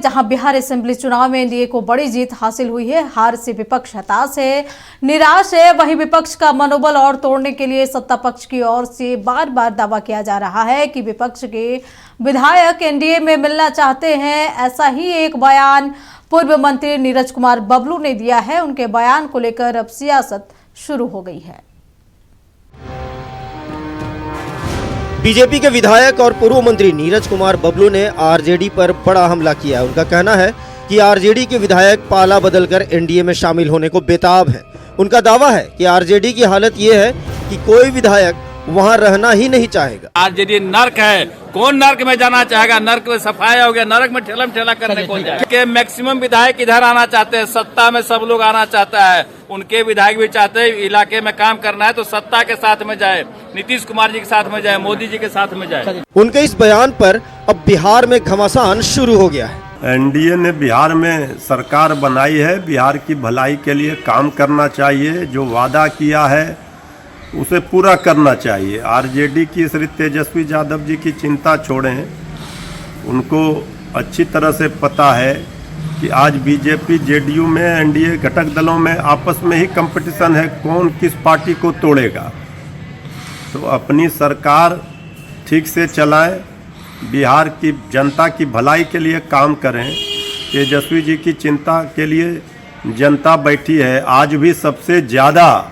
जहां बिहार असेंबली चुनाव में एनडीए को बड़ी जीत हासिल हुई है। हार से विपक्ष हताश है, निराश है। वहीं विपक्ष का मनोबल और तोड़ने के लिए सत्ता पक्ष की ओर से बार बार दावा किया जा रहा है कि विपक्ष के विधायक एनडीए में मिलना चाहते हैं। ऐसा ही एक बयान पूर्व मंत्री नीरज कुमार बबलू ने दिया है। उनके बयान को लेकर अब सियासत शुरू हो गई है। बीजेपी के विधायक और पूर्व मंत्री नीरज कुमार बबलू ने आरजेडी पर बड़ा हमला किया है। उनका कहना है कि आरजेडी के विधायक पाला बदलकर एनडीए में शामिल होने को बेताब हैं। उनका दावा है कि आरजेडी की हालत ये है कि कोई विधायक वहां रहना ही नहीं चाहेगा। आरजेडी नर्क है, कौन नर्क में जाना चाहेगा? नर्क में सफाया हो गया, नर्क में ठेलम ठेला करने कौन जाएगा? के मैक्सिमम विधायक इधर आना चाहते हैं, सत्ता में सब लोग आना चाहता है। उनके विधायक भी चाहते हैं इलाके में काम करना है तो सत्ता के साथ में जाए, नीतीश कुमार जी के साथ में जाए, मोदी जी के साथ में जाए। उनके इस बयान पर अब बिहार में घमासान शुरू हो गया है। एनडीए ने बिहार में सरकार बनाई है, बिहार की भलाई के लिए काम करना चाहिए। जो वादा किया है उसे पूरा करना चाहिए। आरजेडी की श्री तेजस्वी यादव जी की चिंता छोड़ें, उनको अच्छी तरह से पता है कि आज बीजेपी जेडीयू में एनडीए घटक दलों में आपस में ही कंपटीशन है, कौन किस पार्टी को तोड़ेगा। तो अपनी सरकार ठीक से चलाएं, बिहार की जनता की भलाई के लिए काम करें। तेजस्वी जी की चिंता के लिए जनता बैठी है। आज भी सबसे ज़्यादा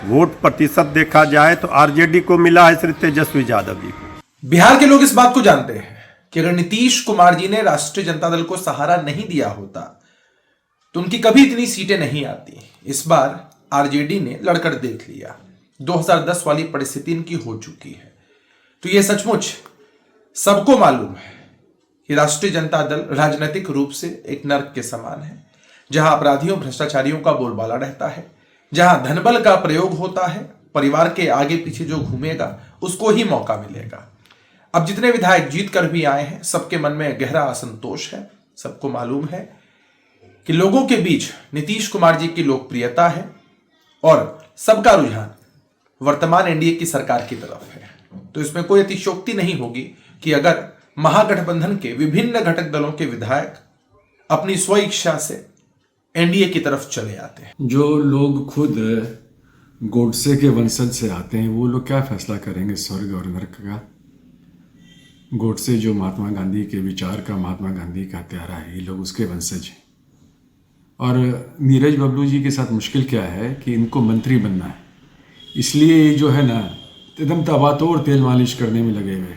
वोट प्रतिशत देखा जाए तो आरजेडी को मिला है श्री तेजस्वी यादव जी को। बिहार के लोग इस बात को जानते हैं कि अगर नीतीश कुमार जी ने राष्ट्रीय जनता दल को सहारा नहीं दिया होता तो उनकी कभी इतनी सीटें नहीं आती। इस बार आरजेडी ने लड़कर देख लिया, 2010 वाली परिस्थिति इनकी हो चुकी है। तो यह सचमुच सबको मालूम है कि राष्ट्रीय जनता दल राजनीतिक रूप से एक नर्क के समान है, जहां अपराधियों भ्रष्टाचारियों का बोलबाला रहता है, जहां धनबल का प्रयोग होता है। परिवार के आगे पीछे जो घूमेगा उसको ही मौका मिलेगा। अब जितने विधायक जीत कर भी आए हैं, सबके मन में गहरा असंतोष है। सबको मालूम है कि लोगों के बीच नीतीश कुमार जी की लोकप्रियता है और सबका रुझान वर्तमान एनडीए की सरकार की तरफ है। तो इसमें कोई अतिशयोक्ति नहीं होगी कि अगर महागठबंधन के विभिन्न घटक दलों के विधायक अपनी स्व इच्छा से एनडीए की तरफ चले आते हैं। जो लोग खुद गोडसे के वंशज से आते हैं वो लोग क्या फैसला करेंगे स्वर्ग और नरक का? गोडसे जो महात्मा गांधी के विचार का, महात्मा गांधी का प्यारा है, ये लोग उसके वंशज हैं। और नीरज बबलू जी के साथ मुश्किल क्या है कि इनको मंत्री बनना है, इसलिए जो है ना एकदम तबातोड़ तेल मालिश करने में लगे हुए।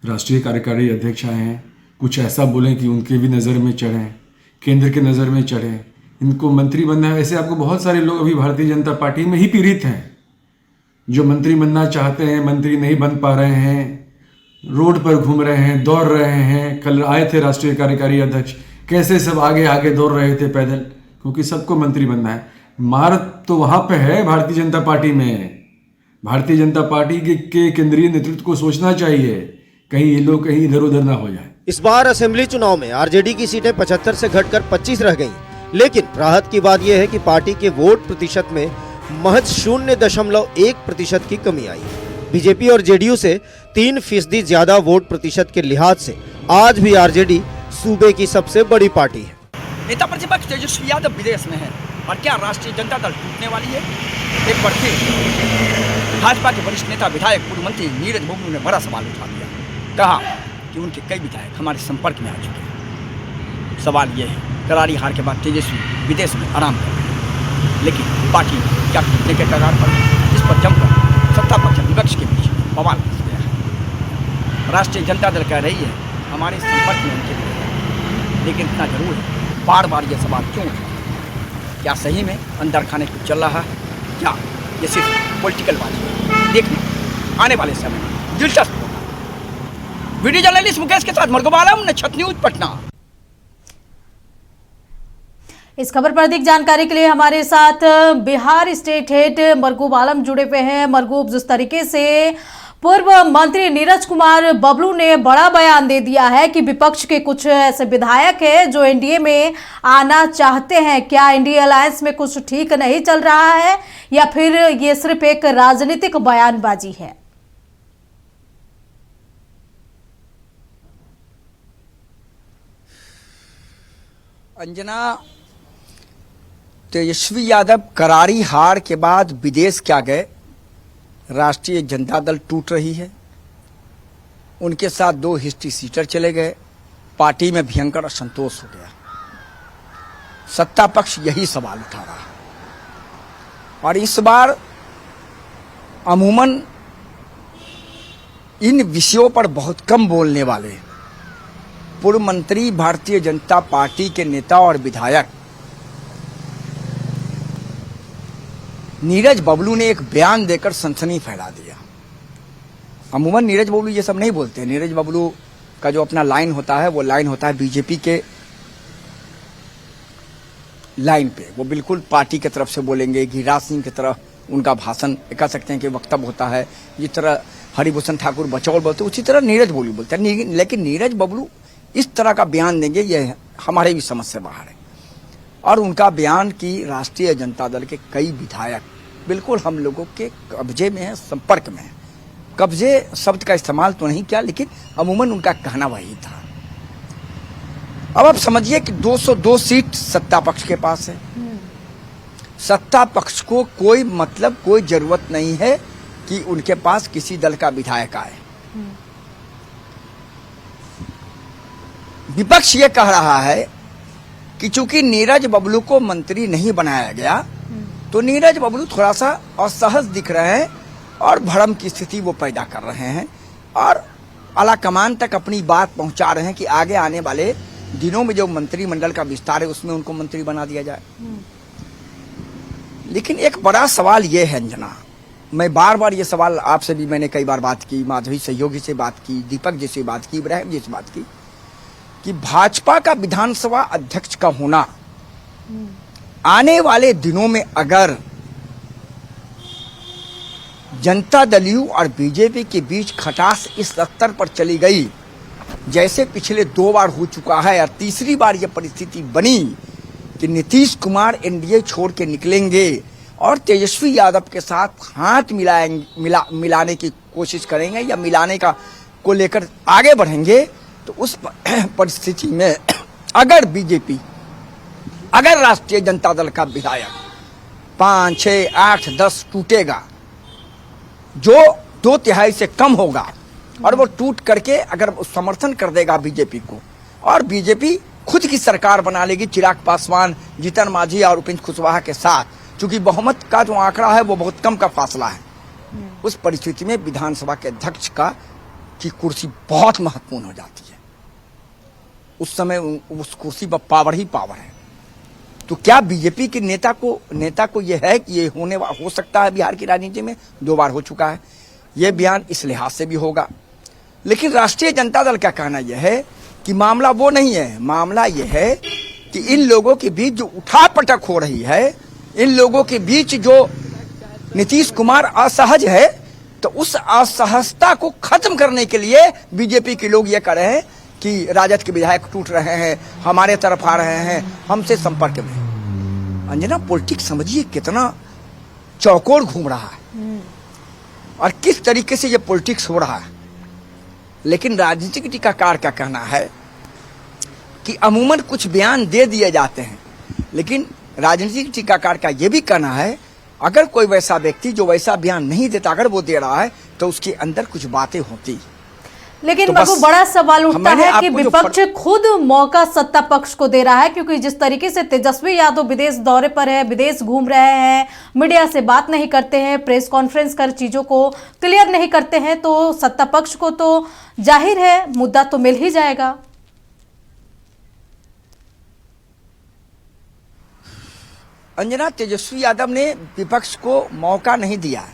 राष्ट्रीय कार्यकारी अध्यक्ष आए हैं, कुछ ऐसा बोलें कि उनके भी नज़र में चढ़ें, केंद्र के नज़र में चढ़े, इनको मंत्री बनना है। ऐसे आपको बहुत सारे लोग अभी भारतीय जनता पार्टी में ही पीड़ित हैं, जो मंत्री बनना चाहते हैं, मंत्री नहीं बन पा रहे हैं, रोड पर घूम रहे हैं, दौड़ रहे हैं। कल आए थे राष्ट्रीय कार्यकारी अध्यक्ष, कैसे सब आगे आगे दौड़ रहे थे पैदल, क्योंकि सबको मंत्री बनना है। मार तो वहाँ पे है भारतीय जनता पार्टी में। भारतीय जनता पार्टी के केंद्रीय नेतृत्व को सोचना चाहिए, कहीं ये लोग कहीं इधर उधर ना हो जाए। इस बार असेंबली चुनाव में आरजेडी की सीटें 75 से घटकर 25 रह गईं। लेकिन राहत की बात यह है कि पार्टी के वोट प्रतिशत में महज 0.1% की कमी आई। बीजेपी और जेडीयू से 3% ज्यादा वोट प्रतिशत के लिहाज से आज भी आरजेडी सूबे की सबसे बड़ी पार्टी है। नेता प्रतिपक्ष तेजस्वी यादव विदेश में है और क्या राष्ट्रीय जनता दल टूटने वाली है? एक बार फिर भाजपा के वरिष्ठ नेता विधायक पूर्व मंत्री नीरज बबलू ने बड़ा सवाल उठा दिया। कहा कि उनके कई विधायक हमारे संपर्क में आ चुके हैं। सवाल ये है, करारी हार के बाद तेजस्वी विदेश में आराम कर रहे हैं, लेकिन पार्टी क्या टूटने के कगार पर? इस पर जमकर सत्ता पक्ष विपक्ष के बीच बवाल फंस गया है। राष्ट्रीय जनता दल कह रही है हमारे संपर्क में उनके विधायक, लेकिन इतना जरूर है, बार बार ये सवाल क्यों है? क्या सही में अंदर खाने कुछ चल रहा है, क्या ये सिर्फ पॉलिटिकल बात है? देखने आने वाले समय में दिलचस्प। वीडियो जर्नलिस्ट मुकेश के साथ मरगूब आलम, नक्षत्र न्यूज, पटना। इस खबर पर अधिक जानकारी के लिए हमारे साथ बिहार स्टेट हेड मरगूब आलम जुड़े हुए हैं। मरगूब, जिस तरीके से पूर्व मंत्री नीरज कुमार बबलू ने बड़ा बयान दे दिया है कि विपक्ष के कुछ ऐसे विधायक हैं जो एनडीए में आना चाहते हैं, क्या एनडीए अलायंस में कुछ ठीक नहीं चल रहा है या फिर ये सिर्फ एक राजनीतिक बयानबाजी है? अंजना, तेजस्वी यादव करारी हार के बाद विदेश क्या गए, राष्ट्रीय जनता दल टूट रही है, उनके साथ 2 हिस्ट्री सीटर चले गए, पार्टी में भयंकर असंतोष हो गया। सत्ता पक्ष यही सवाल उठा रहा है और इस बार अमूमन इन विषयों पर बहुत कम बोलने वाले पूर्व मंत्री, भारतीय जनता पार्टी के नेता और विधायक नीरज बबलू ने एक बयान देकर सनसनी फैला दिया। अमूमन नीरज बबलू ये सब नहीं बोलते। नीरज बबलू का जो अपना लाइन होता है वो लाइन होता है बीजेपी के लाइन पे, वो बिल्कुल पार्टी की तरफ से बोलेंगे। गिरिराज सिंह की तरफ उनका भाषण कह सकते हैं कि वक्तव्य होता है, जिस तरह हरिभूषण ठाकुर बचौल बोलते उसी तरह नीरज बबलू बोलते हैं। लेकिन नीरज बबलू इस तरह का बयान देंगे ये हमारे भी समझ से बाहर है। और उनका बयान की राष्ट्रीय जनता दल के कई विधायक बिल्कुल हम लोगों के कब्जे में है, संपर्क में है। कब्जे शब्द का इस्तेमाल तो नहीं किया, लेकिन अमूमन उनका कहना वही था। अब आप समझिए कि 202 सीट सत्ता पक्ष के पास है। सत्ता पक्ष को कोई मतलब, कोई जरूरत नहीं है कि उनके पास किसी दल का विधायक आए। विपक्ष ये कह रहा है कि चूंकि नीरज बबलू को मंत्री नहीं बनाया गया तो नीरज बबलू थोड़ा सा असहज दिख रहे हैं और भ्रम की स्थिति वो पैदा कर रहे हैं और आला कमान तक अपनी बात पहुंचा रहे हैं कि आगे आने वाले दिनों में जो मंत्रिमंडल का विस्तार है उसमें उनको मंत्री बना दिया जाए। लेकिन एक बड़ा सवाल ये है अंजना, मैं बार बार ये सवाल आपसे भी मैंने कई बार बात की, माधवी सहयोगी से बात की, दीपक जी से बात की, इब्राहिम जी से बात की, कि भाजपा का विधानसभा अध्यक्ष का होना आने वाले दिनों में अगर जनता दल यू और बीजेपी के बीच खटास इस स्तर पर चली गई जैसे पिछले 2 बार हो चुका है और तीसरी बार यह परिस्थिति बनी कि नीतीश कुमार एनडीए छोड़ के निकलेंगे और तेजस्वी यादव के साथ हाथ मिलाने की कोशिश करेंगे या मिलाने का को लेकर आगे बढ़ेंगे, तो उस परिस्थिति में अगर बीजेपी, अगर राष्ट्रीय जनता दल का विधायक 5, 6, 8, 10 टूटेगा, जो 2/3 से कम होगा और वो टूट करके अगर समर्थन कर देगा बीजेपी को और बीजेपी खुद की सरकार बना लेगी चिराग पासवान, जीतन मांझी और उपेंद्र कुशवाहा के साथ, क्योंकि बहुमत का जो आंकड़ा है वो बहुत कम का फासला है, उस परिस्थिति में विधानसभा के अध्यक्ष की कुर्सी बहुत महत्वपूर्ण हो जाती है। उस समय उस कुर्सी पर पावर ही पावर है। तो क्या बीजेपी के नेता को यह है कि ये हो सकता है बिहार की राजनीति में 2 बार हो चुका है, ये बयान इस लिहाज से भी होगा। लेकिन राष्ट्रीय जनता दल का कहना यह है कि मामला वो नहीं है, मामला यह है कि इन लोगों के बीच जो उठापटक हो रही है, इन लोगों के बीच जो नीतीश कुमार असहज है, तो उस असहजता को खत्म करने के लिए बीजेपी के लोग ये कर रहे हैं कि राजद के विधायक टूट रहे हैं, हमारे तरफ आ रहे हैं, हमसे संपर्क में। अंजना, पॉलिटिक्स समझिए कितना चौकोर घूम रहा है और किस तरीके से ये पॉलिटिक्स हो रहा है। लेकिन राजनीतिक टीकाकार का कहना है कि अमूमन कुछ बयान दे दिए जाते हैं, लेकिन राजनीतिक टीकाकार का यह भी कहना है अगर कोई वैसा व्यक्ति जो वैसा बयान नहीं देता, अगर वो दे रहा है तो उसके अंदर कुछ बातें होती। लेकिन तो बाबू, बड़ा सवाल उठता है कि विपक्ष खुद मौका सत्ता पक्ष को दे रहा है, क्योंकि जिस तरीके से तेजस्वी यादव विदेश दौरे पर है, विदेश घूम रहे हैं, मीडिया से बात नहीं करते हैं, प्रेस कॉन्फ्रेंस कर चीजों को क्लियर नहीं करते हैं, तो सत्ता पक्ष को तो जाहिर है मुद्दा तो मिल ही जाएगा। अंजना, तेजस्वी यादव ने विपक्ष को मौका नहीं दिया है।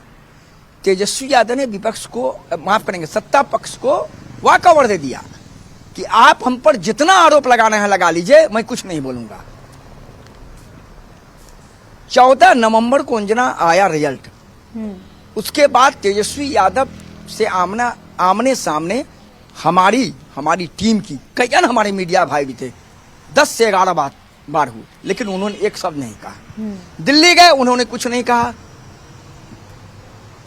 तेजस्वी यादव ने विपक्ष को, माफ करेंगे, सत्ता पक्ष को वॉकओवर दे दिया कि आप हम पर जितना आरोप लगाना है लगा लीजिए, मैं कुछ नहीं बोलूंगा। 14 नवंबर को अंजना आया रिजल्ट, उसके बाद तेजस्वी यादव से आमने सामने हमारी टीम की कई हमारे मीडिया भाई भी थे, 10 से 11 बार हुई, लेकिन उन्होंने एक शब्द नहीं कहा। दिल्ली गए, उन्होंने कुछ नहीं कहा।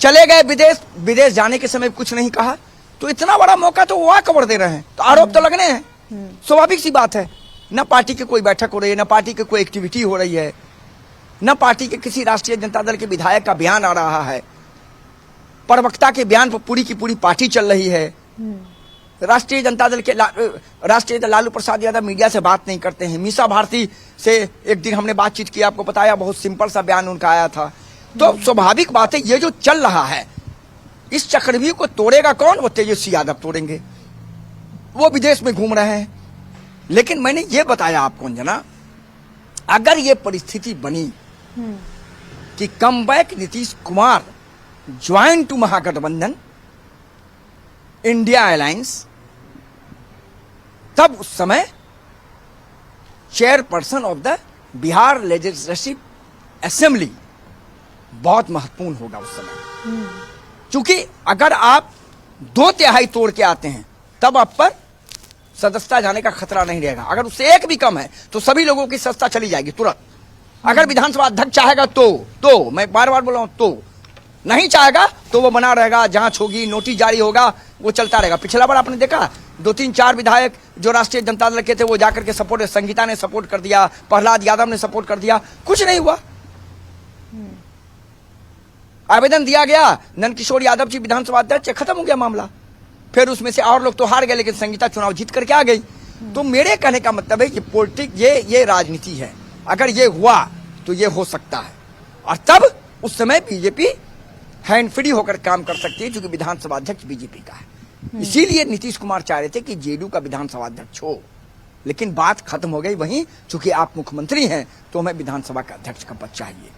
चले गए विदेश जाने के समय कुछ नहीं कहा। तो इतना बड़ा मौका तो वो कवर दे रहे हैं, तो आरोप तो लगने हैं, स्वाभाविक सी बात है। न पार्टी की कोई बैठक हो रही है, न पार्टी की कोई एक्टिविटी हो रही है, न पार्टी के किसी राष्ट्रीय जनता दल के विधायक का बयान आ रहा है। प्रवक्ता के बयान पर पूरी की पूरी पार्टी चल रही है। राष्ट्रीय जनता दल के राष्ट्रीय लालू प्रसाद यादव मीडिया से बात नहीं करते हैं। मीसा भारती से एक दिन हमने बातचीत की, आपको बताया, बहुत सिंपल सा बयान उनका आया था। तो स्वाभाविक बात है, ये जो चल रहा है इस चक्रव्यूह को तोड़ेगा कौन? वो तेजस्वी यादव तोड़ेंगे। वो विदेश में घूम रहे हैं। लेकिन मैंने ये बताया आपको अंजना, अगर ये परिस्थिति बनी कि comeback Nitish Kumar join to Mahagathbandhan India alliance, तब उस समय chairperson of the Bihar legislative assembly बहुत महत्वपूर्ण होगा उस समय। क्योंकि अगर आप 2/3 तोड़ के आते हैं तब आप पर सदस्यता जाने का खतरा नहीं रहेगा। अगर उससे एक भी कम है तो सभी लोगों की सदस्यता चली जाएगी तुरंत। अगर विधानसभा अध्यक्ष चाहेगा तो मैं बार बार बोल रहा हूं, तो नहीं चाहेगा तो वो बना रहेगा, जांच होगी, नोटिस जारी होगा, वो चलता रहेगा। पिछला बार आपने देखा 2-3-4 विधायक जो राष्ट्रीय जनता दल के थे वो जाकर के सपोर्ट, संगीता ने सपोर्ट कर दिया, प्रहलाद यादव ने सपोर्ट कर दिया, कुछ नहीं हुआ। आवेदन दिया गया, नंदकिशोर यादव जी विधानसभा अध्यक्ष, खत्म हो गया मामला। फिर उसमें से और लोग तो हार गए, लेकिन संगीता चुनाव जीत करके आ गई। तो मेरे कहने का मतलब है कि पॉलिटिक्स ये राजनीति है। अगर ये हुआ तो ये हो सकता है, और तब उस समय बीजेपी हैंड फ्री होकर काम कर सकती है, क्योंकि विधानसभा अध्यक्ष बीजेपी का है। इसीलिए नीतीश कुमार चाह रहे थे कि जेडीयू का विधानसभा अध्यक्ष हो, लेकिन बात खत्म हो गई वहीं, चूंकि आप मुख्यमंत्री हैं तो हमें विधानसभा का अध्यक्ष का पद चाहिए।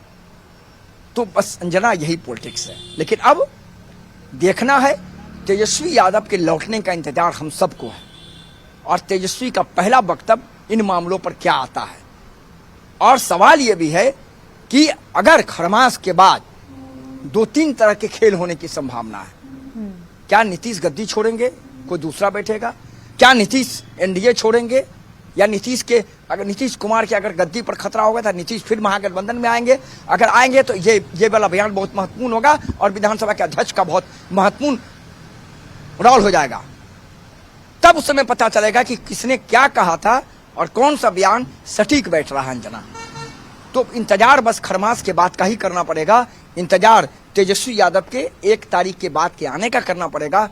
तो बस अंजना यही पॉलिटिक्स है। लेकिन अब देखना है, तेजस्वी यादव के लौटने का इंतजार हम सबको है, और तेजस्वी का पहला वक्तव्य इन मामलों पर क्या आता है। और सवाल यह भी है कि अगर खरमास के बाद 2-3 तरह के खेल होने की संभावना है। क्या नीतीश गद्दी छोड़ेंगे, कोई दूसरा बैठेगा? क्या नीतीश एनडीए छोड़ेंगे, या नीतीश के, अगर नीतीश कुमार के अगर गद्दी पर खतरा होगा तो नीतीश फिर महागठबंधन में आएंगे? अगर आएंगे तो ये वाला बयान बहुत महत्वपूर्ण होगा, और विधानसभा के अध्यक्ष का बहुत महत्वपूर्ण रोल हो जाएगा। तब उस समय पता चलेगा कि किसने क्या कहा था और कौन सा बयान सटीक बैठ रहा है अंजना। तो इंतजार बस खरमास के बाद का ही करना पड़ेगा। इंतजार तेजस्वी यादव के 1 तारीख के बाद के आने का करना पड़ेगा।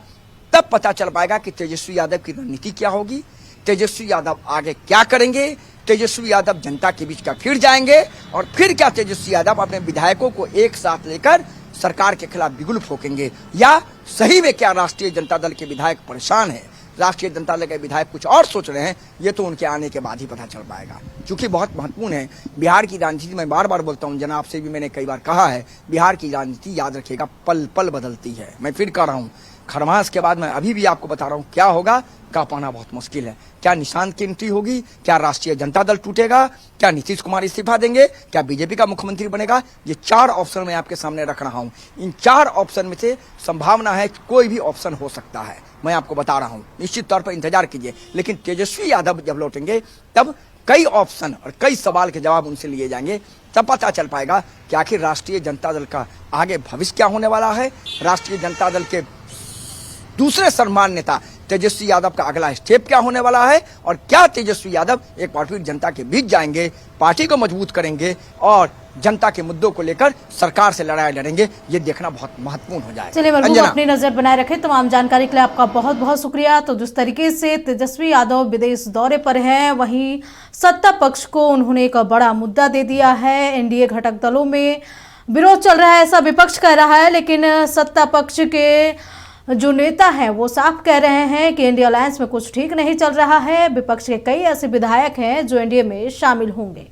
तब पता चल पाएगा कि तेजस्वी यादव की रणनीति क्या होगी, तेजस्वी यादव आगे क्या करेंगे, तेजस्वी यादव जनता के बीच का फिर जाएंगे, और फिर क्या तेजस्वी यादव अपने विधायकों को एक साथ लेकर सरकार के खिलाफ बिगुल ठोकेंगे, या सही में क्या राष्ट्रीय जनता दल के विधायक परेशान है, राष्ट्रीय जनता दल के विधायक कुछ और सोच रहे हैं, ये तो उनके आने के बाद ही पता चल पाएगा। क्योंकि बहुत महत्वपूर्ण है बिहार की राजनीति। मैं बार बार बोलता हूँ, जनाब से भी मैंने कई बार कहा है, बिहार की राजनीति याद रखिएगा पल पल बदलती है। मैं फिर कह रहा हूँ, खरमास के बाद मैं अभी भी आपको बता रहा हूँ क्या होगा, का पाना बहुत मुश्किल है। क्या निशांत की एंट्री होगी, क्या राष्ट्रीय जनता दल टूटेगा, क्या नीतीश कुमार इस्तीफा देंगे, क्या बीजेपी का मुख्यमंत्री बनेगा, ये 4 ऑप्शन मैं आपके सामने रख रहा हूं। इन 4 ऑप्शन में से संभावना है कि कोई भी ऑप्शन हो सकता है, मैं आपको बता रहा हूं। निश्चित तौर पर इंतजार कीजिए। लेकिन तेजस्वी यादव जब लौटेंगे तब कई ऑप्शन और कई सवाल के जवाब उनसे लिए जाएंगे। तब पता चल पाएगा कि आखिर राष्ट्रीय जनता दल का आगे भविष्य क्या होने वाला है, राष्ट्रीय जनता दल के दूसरे सम्मान नेता तेजस्वी यादव का अगला स्टेप क्या होने वाला है, और क्या तेजस्वी यादव एक बार फिर जनता के बीच जाएंगे, पार्टी को मजबूत करेंगे और जनता के मुद्दों को लेकर सरकार से लड़ाई लड़ेंगे। ये देखना बहुत महत्वपूर्ण हो जाएगा। चलिए मरहूम, अपनी नजर बनाए रखें। तमाम जानकारी के लिए आपका बहुत बहुत शुक्रिया। तो जिस तरीके से तेजस्वी यादव विदेश दौरे पर हैं, वहीं सत्ता पक्ष को उन्होंने एक बड़ा मुद्दा दे दिया है। एनडीए घटक दलों में विरोध चल रहा है, ऐसा विपक्ष कह रहा है, लेकिन सत्ता पक्ष के जो नेता हैं वो साफ कह रहे हैं कि इंडिया अलायंस में कुछ ठीक नहीं चल रहा है। विपक्ष के कई ऐसे विधायक हैं जो एनडीए में शामिल होंगे।